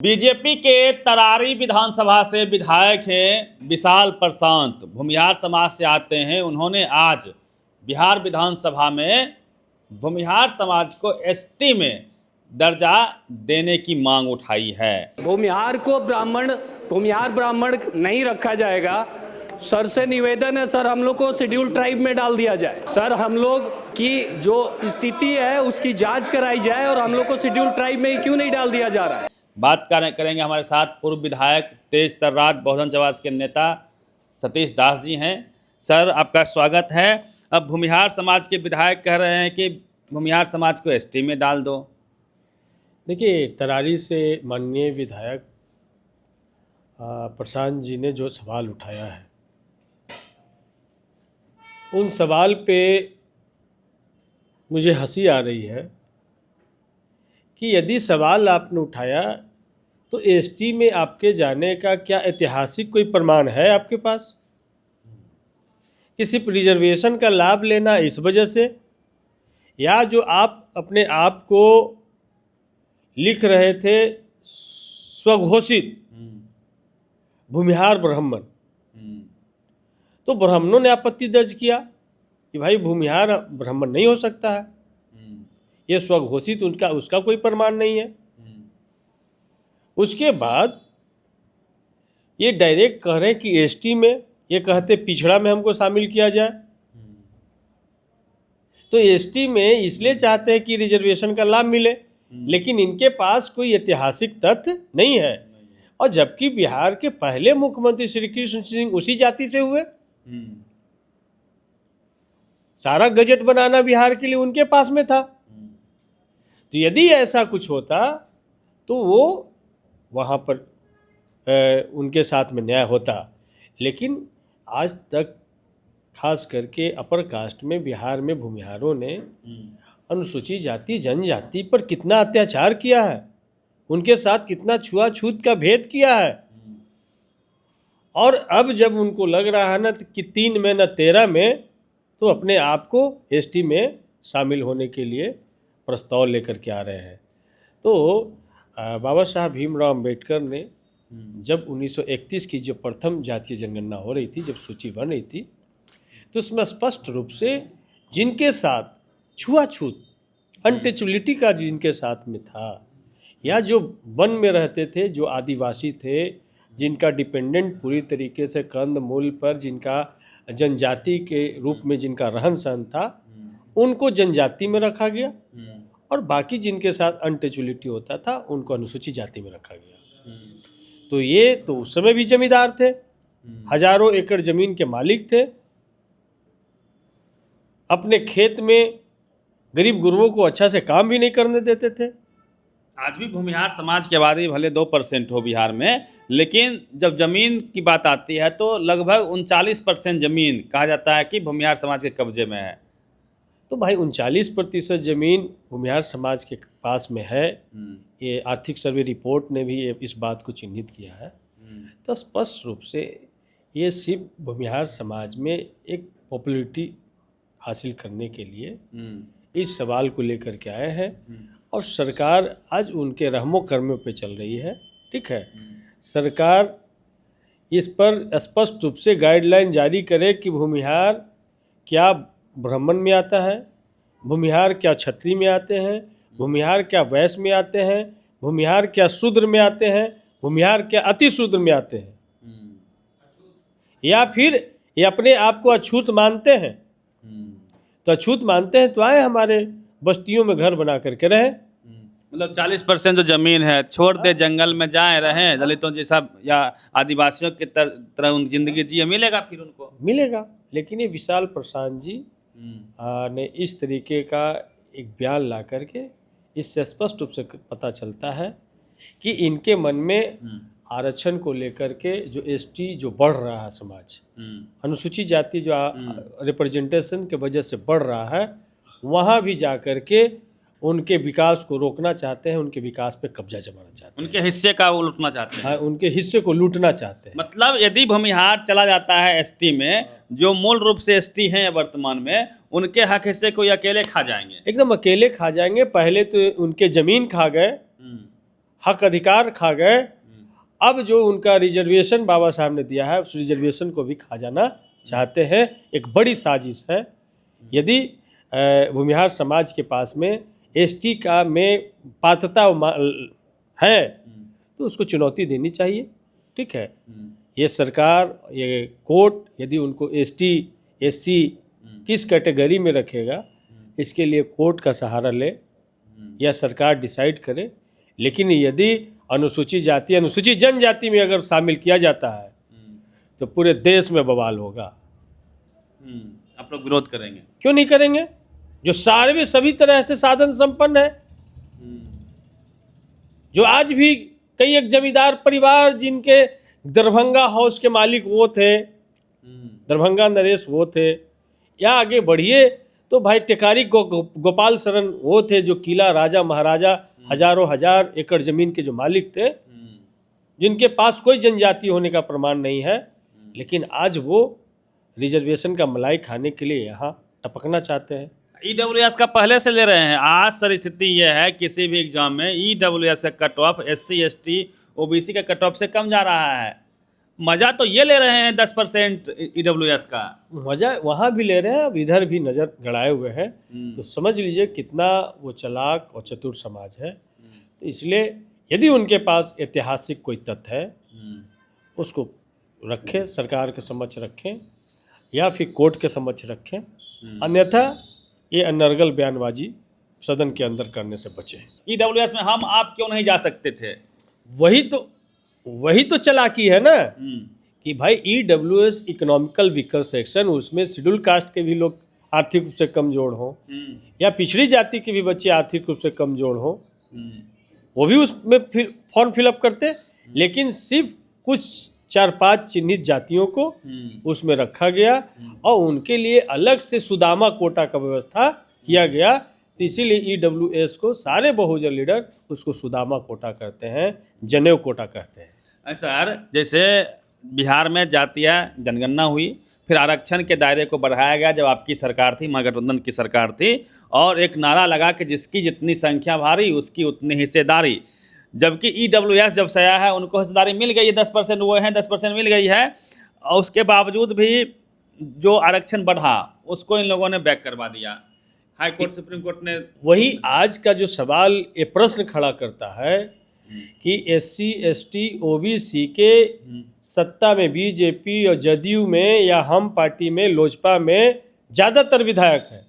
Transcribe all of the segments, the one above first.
BJP के तरारी विधानसभा से विधायक हैं विशाल प्रशांत, भूमिहार समाज से आते हैं। उन्होंने आज बिहार विधानसभा में भूमिहार समाज को एसटी में दर्जा देने की मांग उठाई है। भूमिहार को भूमिहार ब्राह्मण नहीं रखा जाएगा। सर से निवेदन है, सर हम लोग को शेड्यूल ट्राइब में डाल दिया जाए। सर हम लोग की जो स्थिति है उसकी जांच कराई जाए और हम लोग को शेड्यूल ट्राइब में क्यों नहीं डाल दिया जा रहा है। बात करेंगे हमारे साथ पूर्व विधायक तेज तर्राट बहुजन समाज के नेता सतीश दास जी हैं। सर आपका स्वागत है। अब भूमिहार समाज के विधायक कह रहे हैं कि भूमिहार समाज को एसटी में डाल दो। देखिए, तरारी से माननीय विधायक प्रशांत जी ने जो सवाल उठाया है, उन सवाल पे मुझे हंसी आ रही है कि यदि सवाल आपने उठाया तो एसटी में आपके जाने का क्या ऐतिहासिक कोई प्रमाण है आपके पास कि सिर्फ रिजर्वेशन का लाभ लेना इस वजह से, या जो आप अपने आप को लिख रहे थे स्वघोषित भूमिहार ब्राह्मण, तो ब्राह्मणों ने आपत्ति दर्ज किया कि भाई भूमिहार ब्राह्मण नहीं हो सकता है, ये स्वघोषित उसका कोई प्रमाण नहीं है। उसके बाद ये डायरेक्ट कह रहे हैं कि एसटी में, ये कहते पिछड़ा में हमको शामिल किया जाए। तो एसटी में इसलिए चाहते हैं कि रिजर्वेशन का लाभ मिले, लेकिन इनके पास कोई ऐतिहासिक तथ्य नहीं है। और जबकि बिहार के पहले मुख्यमंत्री श्री कृष्ण सिंह उसी जाति से हुए, सारा बजट बनाना बिहार के लिए उनके पास में था। तो यदि ऐसा कुछ होता तो वो वहाँ पर उनके साथ में न्याय होता। लेकिन आज तक खास करके अपर कास्ट में बिहार में भूमिहारों ने अनुसूचित जाति जनजाति पर कितना अत्याचार किया है, उनके साथ कितना छुआछूत का भेद किया है। और अब जब उनको लग रहा है ना कि 3 में न 13 में, तो अपने आप को एसटी में शामिल होने के लिए प्रस्ताव लेकर के आ रहे हैं। तो बाबा साहब भीमराव अम्बेडकर ने जब 1931 की जो प्रथम जातीय जनगणना हो रही थी, जब सूची बन रही थी, तो उसमें स्पष्ट रूप से जिनके साथ छुआछूत अनटचेबिलिटी का जिनके साथ में था, या जो वन में रहते थे, जो आदिवासी थे, जिनका डिपेंडेंट पूरी तरीके से कंद मूल पर, जिनका जनजाति के रूप में जिनका रहन सहन था, उनको जनजाति में रखा गया। और बाकी जिनके साथ अनटचेबिलिटी होता था उनको अनुसूचित जाति में रखा गया। तो ये तो उस समय भी जमींदार थे, हजारों एकड़ जमीन के मालिक थे, अपने खेत में गरीब गुरुओं को अच्छा से काम भी नहीं करने देते थे। आज भी भूमिहार समाज की आबादी भले 2% हो बिहार में, लेकिन जब जमीन की बात आती है तो लगभग 39% जमीन कहा जाता है कि भूमिहार समाज के कब्जे में है। तो भाई 39% जमीन भूमिहार समाज के पास में है। ये आर्थिक सर्वे रिपोर्ट ने भी इस बात को चिन्हित किया है। तो स्पष्ट रूप से ये सिर्फ भूमिहार समाज में एक पॉपुलैरिटी हासिल करने के लिए इस सवाल को लेकर के आए हैं। और सरकार आज उनके रहमो कर्मों पे चल रही है। ठीक है, सरकार इस पर स्पष्ट रूप से गाइडलाइन जारी करे कि भूमिहार क्या ब्राह्मण में आता है, भूमिहार क्या क्षत्रिय में आते हैं, भूमिहार क्या वैश्य में आते हैं, भूमिहार क्या शूद्र में आते हैं, भूमिहार क्या अति शूद्र में आते हैं, या फिर ये अपने आप को अछूत मानते हैं। तो अछूत मानते हैं तो आए हमारे बस्तियों में घर बना करके रहे। मतलब 40% जो जमीन है छोड़ दे, जंगल में जाए रहें, दलितों जैसा या आदिवासियों की तरह उनकी जिंदगी जिए, मिलेगा फिर उनको मिलेगा। लेकिन ये विशाल प्रशांत जी ने इस तरीके का एक बयान ला करके, इससे स्पष्ट रूप से पता चलता है कि इनके मन में आरक्षण को लेकर के जो एसटी जो बढ़ रहा है समाज, अनुसूचित जाति जो रिप्रेजेंटेशन के वजह से बढ़ रहा है, वहाँ भी जा कर के उनके विकास को रोकना चाहते हैं, उनके विकास पे कब्जा जमाना चाहते हैं, उनके हिस्से का वो लूटना चाहते हैं। हाँ, उनके हिस्से को लूटना चाहते हैं। मतलब यदि भूमिहार चला जाता है एसटी में, जो मूल रूप से एसटी हैं वर्तमान में, उनके हक हिस्से को ये अकेले खा जाएंगे, एकदम अकेले खा जाएंगे। पहले तो उनके जमीन खा गए, हक अधिकार खा गए। अब जो उनका रिजर्वेशन बाबा साहब ने दिया है, उस रिजर्वेशन को भी खा जाना चाहते हैं। एक बड़ी साजिश है। यदि भूमिहार समाज के पास में एसटी का में पात्रता है तो उसको चुनौती देनी चाहिए। ठीक है, ये सरकार, ये कोर्ट यदि उनको एसटी एससी किस कैटेगरी में रखेगा, इसके लिए कोर्ट का सहारा ले या सरकार डिसाइड करे। लेकिन यदि अनुसूचित जाति, अनुसूचित जनजाति में अगर शामिल किया जाता है तो पूरे देश में बवाल होगा। आप लोग विरोध करेंगे? क्यों नहीं करेंगे? जो सारे सभी तरह से साधन संपन्न है, जो आज भी कई एक जमींदार परिवार जिनके दरभंगा हाउस के मालिक वो थे, दरभंगा नरेश वो थे, या आगे बढ़िए तो भाई टेकारी गोपाल शरण वो थे जो किला राजा महाराजा हजारों हजार एकड़ जमीन के जो मालिक थे, जिनके पास कोई जनजाति होने का प्रमाण नहीं है, लेकिन आज वो रिजर्वेशन का मलाई खाने के लिए यहाँ टपकना चाहते हैं। ईडब्ल्यूएस का पहले से ले रहे हैं। आज सर स्थिति यह है, किसी भी एग्जाम में ईडब्ल्यूएस का cut off SC ST OBC का कट ऑफ से कम जा रहा है। मजा तो ये ले रहे हैं 10% ईडब्ल्यूएस का, मजा वहाँ भी ले रहे हैं, अब इधर भी नजर गड़ाए हुए हैं। तो समझ लीजिए कितना वो चालाक और चतुर समाज है। तो इसलिए यदि उनके पास ऐतिहासिक कोई तथ्य है उसको रखें, सरकार के समक्ष रखें या फिर कोर्ट के समक्ष रखें, अन्यथा ये अनर्गल बयानबाजी सदन के अंदर करने से बचें। ईडब्ल्यूएस में हम आप क्यों नहीं जा सकते थे? वही तो चालाकी है ना कि भाई ईडब्ल्यूएस इकोनॉमिकल वीकर सेक्शन, उसमें शेड्यूल कास्ट के भी लोग आर्थिक रूप से कमजोर हों या पिछड़ी जाति के भी बच्चे आर्थिक रूप से कमजोर हों, वो भी उसमें फॉर्म फिलअप करते। लेकिन सिर्फ कुछ 4-5 चिन्हित जातियों को उसमें रखा गया और उनके लिए अलग से सुदामा कोटा का व्यवस्था किया गया। तो इसीलिए ईडब्ल्यूएस को सारे बहुजन लीडर उसको सुदामा कोटा कहते हैं, जनेऊ कोटा कहते हैं। सर, जैसे बिहार में जातीय जनगणना हुई, फिर आरक्षण के दायरे को बढ़ाया गया जब आपकी सरकार थी, महागठबंधन की सरकार थी, और एक नारा लगा कि जिसकी जितनी संख्या भारी उसकी उतनी हिस्सेदारी। जबकि ईडब्ल्यूएस जब से आया है उनको हिस्सेदारी मिल गई है 10%, वो हैं 10% मिल गई है, और उसके बावजूद भी जो आरक्षण बढ़ा उसको इन लोगों ने बैक करवा दिया। हाई कोर्ट, सुप्रीम कोर्ट ने वही आज का जो सवाल ये प्रश्न खड़ा करता है कि एससी एसटी ओबीसी के सत्ता में बीजेपी और जदयू में या हम पार्टी में लोजपा में ज़्यादातर विधायक हैं,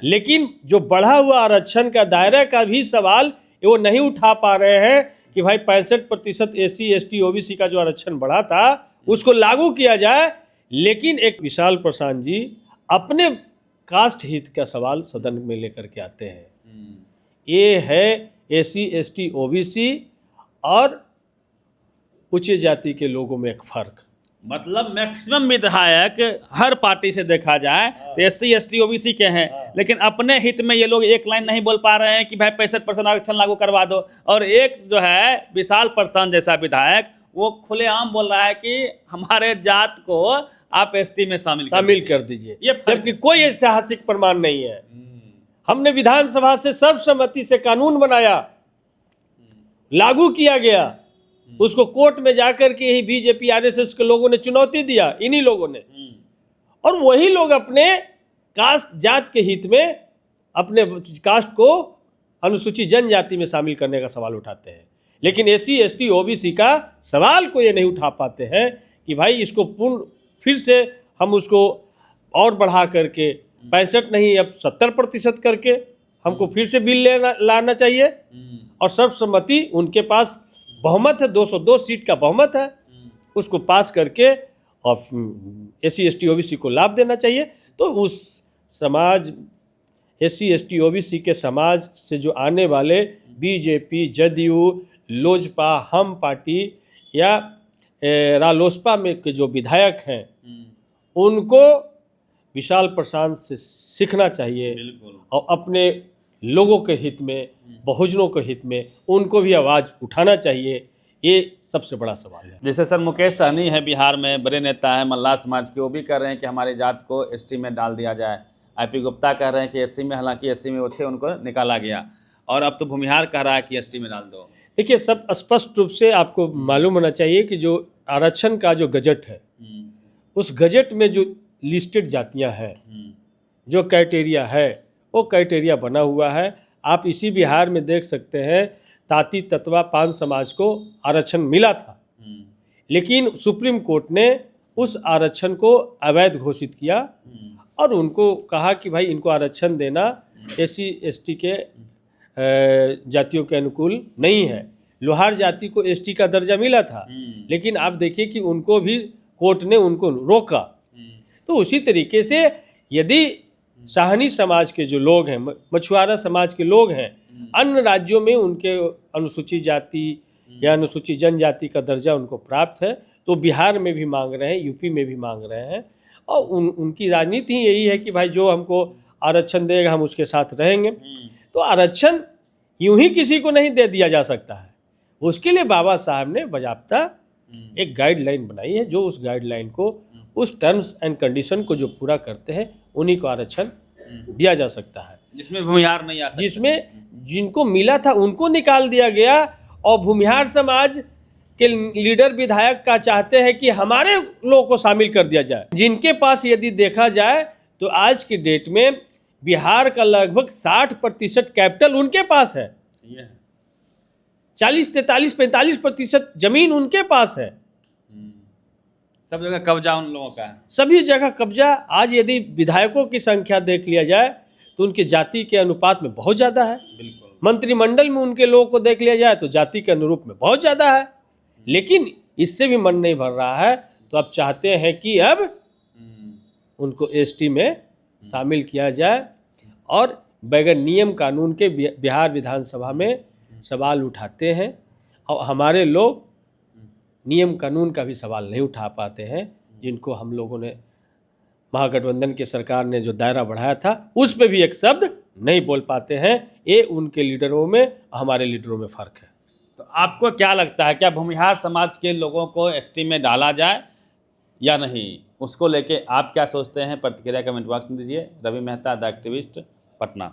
लेकिन जो बढ़ा हुआ आरक्षण का दायरा का भी सवाल वो नहीं उठा पा रहे हैं कि भाई 65% एससी एसटी ओबीसी का जो आरक्षण बढ़ा था उसको लागू किया जाए। लेकिन एक विशाल प्रशांत जी अपने कास्ट हित का सवाल सदन में लेकर के आते हैं। ये है एससी एसटी ओबीसी और उच्च जाति के लोगों में एक फर्क। मतलब मैक्सिमम विधायक हर पार्टी से देखा जाए तो एससी एसटी ओबीसी के हैं, लेकिन अपने हित में ये लोग एक लाइन नहीं बोल पा रहे हैं कि भाई 65% आरक्षण लागू करवा दो। और एक जो है विशाल प्रशांत जैसा विधायक, वो खुलेआम बोल रहा है कि हमारे जात को आप एसटी में शामिल कर दीजिए, जबकि कोई ऐतिहासिक प्रमाण नहीं है। हमने विधानसभा से सर्वसम्मति से कानून बनाया, लागू किया गया, उसको कोर्ट में जाकर के ही बीजेपी आरएसएस के लोगों ने चुनौती दिया, इन्हीं लोगों ने। और वही लोग अपने कास्ट जात के हित में अपने कास्ट को अनुसूचित जनजाति में शामिल करने का सवाल उठाते हैं। लेकिन एससी एसटी ओबीसी का सवाल को ये नहीं उठा पाते हैं कि भाई इसको पूर्ण फिर से हम उसको और बढ़ा करके 65 नहीं अब 70% करके हमको फिर से बिल लाना चाहिए। और सर्वसम्मति उनके पास बहुमत है, 202 सीट का बहुमत है, उसको पास करके और एससी एसटी ओबीसी को लाभ देना चाहिए। तो उस समाज एससी एसटी ओबीसी के समाज से जो आने वाले बीजेपी जदयू लोजपा हम पार्टी या रालोसपा में के जो विधायक हैं उनको विशाल प्रशांत से सीखना चाहिए और अपने लोगों के हित में, बहुजनों के हित में उनको भी आवाज़ उठाना चाहिए। ये सबसे बड़ा सवाल है। जैसे सर मुकेश सहनी है बिहार में, बड़े नेता हैं मल्लाह समाज के, वो भी कह रहे हैं कि हमारी जात को एसटी में डाल दिया जाए। आईपी गुप्ता कह रहे हैं कि एससी में, हालांकि एससी में वो थे उनको निकाला गया। और अब तो भूमिहार कह रहा है कि एसटी में डाल दो। देखिए, सब स्पष्ट रूप से आपको मालूम होना चाहिए कि जो आरक्षण का जो गजट है, उस गजट में जो लिस्टेड जातियां हैं, जो क्राइटेरिया है, वो क्राइटेरिया बना हुआ है। आप इसी बिहार में देख सकते हैं, ताती तत्वा पान समाज को आरक्षण मिला था, लेकिन सुप्रीम कोर्ट ने उस आरक्षण को अवैध घोषित किया और उनको कहा कि भाई इनको आरक्षण देना एससी एसटी के जातियों के अनुकूल नहीं है। लोहार जाति को एसटी का दर्जा मिला था, लेकिन आप देखिए कि उनको भी कोर्ट ने उनको रोका। तो उसी तरीके से यदि साहनी समाज के जो लोग हैं, मछुआरा समाज के लोग हैं, अन्य राज्यों में उनके अनुसूचित जाति या अनुसूचित जनजाति का दर्जा उनको प्राप्त है, तो बिहार में भी मांग रहे हैं, यूपी में भी मांग रहे हैं। और उनकी राजनीति ही यही है कि भाई जो हमको आरक्षण देगा हम उसके साथ रहेंगे। तो आरक्षण यूं ही किसी को नहीं दे दिया जा सकता है। उसके लिए बाबा साहब ने बाकायदा एक गाइडलाइन बनाई है, जो उस गाइडलाइन को, उस टर्म्स एंड कंडीशन को जो पूरा करते हैं उन्हीं को आरक्षण दिया जा सकता है। जिसमें भूमिहार नहीं आ सकता, जिसमें जिनको मिला था उनको निकाल दिया गया। और भूमिहार समाज के लीडर विधायक का चाहते हैं कि हमारे लोगों को शामिल कर दिया जाए, जिनके पास यदि देखा जाए तो आज की डेट में बिहार का लगभग 60% कैपिटल उनके पास है, 40, 43, 45% जमीन उनके पास है। सब जगह कब्जा उन लोगों का है, सभी जगह कब्जा। आज यदि विधायकों की संख्या देख लिया जाए तो उनकी जाति के अनुपात में बहुत ज़्यादा है। बिल्कुल। मंत्रिमंडल में उनके लोगों को देख लिया जाए तो जाति के अनुरूप में बहुत ज़्यादा है, लेकिन इससे भी मन नहीं भर रहा है। तो अब चाहते हैं कि अब उनको एसटी में शामिल किया जाए और बगैर नियम कानून के बिहार विधानसभा में सवाल उठाते हैं। और हमारे लोग नियम कानून का भी सवाल नहीं उठा पाते हैं, जिनको हम लोगों ने महागठबंधन की सरकार ने जो दायरा बढ़ाया था उस पे भी एक शब्द नहीं बोल पाते हैं। ये उनके लीडरों में, हमारे लीडरों में फ़र्क है। तो आपको क्या लगता है, क्या भूमिहार समाज के लोगों को एसटी में डाला जाए या नहीं? उसको लेके आप क्या सोचते हैं? प्रतिक्रिया कमेंट बॉक्स में दीजिए। Ravi Mehta, the activist, Patna.